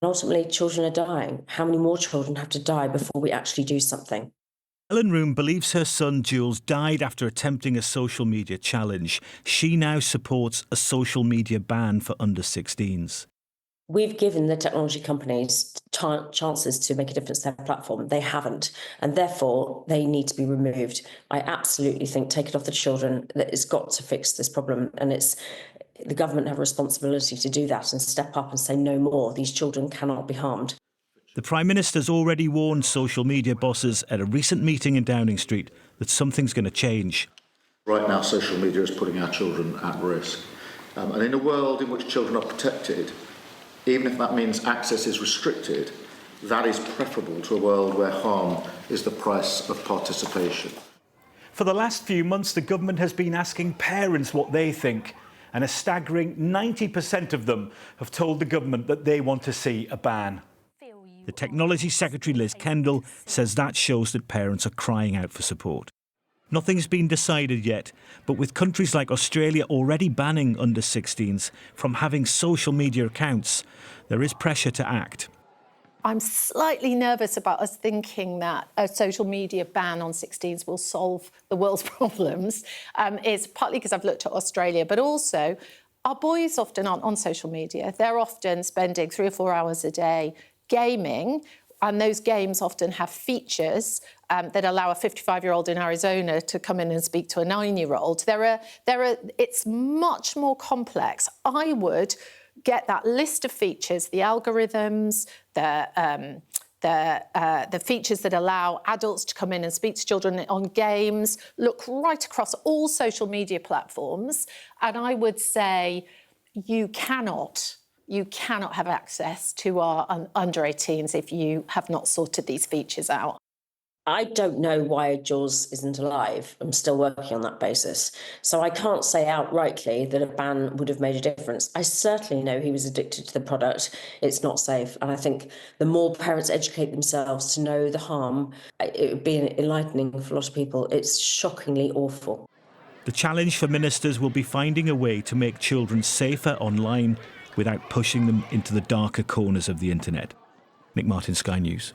Ultimately, children are dying. How many more children have to die before we actually do something? Ellen Room believes her son Jules died after attempting a social media challenge. She now supports a social media ban for under-16s. We've given the technology companies chances to make a difference to their platform. They haven't, and therefore they need to be removed. I absolutely think take it off the children. That it's got to fix this problem, and the government have a responsibility to do that and step up and say no more. These children cannot be harmed. The Prime Minister's already warned social media bosses at a recent meeting in Downing Street that something's going to change. Right now, social media is putting our children at risk. And in a world in which children are protected, even if that means access is restricted, that is preferable to a world where harm is the price of participation. For the last few months, the government has been asking parents what they think, and a staggering 90% of them have told the government that they want to see a ban. The Technology Secretary Liz Kendall says that shows that parents are crying out for support. Nothing's been decided yet, but with countries like Australia already banning under-16s from having social media accounts, there is pressure to act. I'm slightly nervous about us thinking that a social media ban on 16s will solve the world's problems. It's partly because I've looked at Australia, but also our boys often aren't on social media. They're often spending 3 or 4 hours a day gaming, and those games often have features that allow a 55-year-old in Arizona to come in and speak to a 9-year-old. It's much more complex. I would get that list of features, the algorithms, the features that allow adults to come in and speak to children on games, look right across all social media platforms, and I would say you cannot have access to our under-18s if you have not sorted these features out. I don't know why Jules isn't alive. I'm still working on that basis. So I can't say outrightly that a ban would have made a difference. I certainly know he was addicted to the product. It's not safe. And I think the more parents educate themselves to know the harm, it would be enlightening for a lot of people. It's shockingly awful. The challenge for ministers will be finding a way to make children safer online without pushing them into the darker corners of the internet. Nick Martin, Sky News.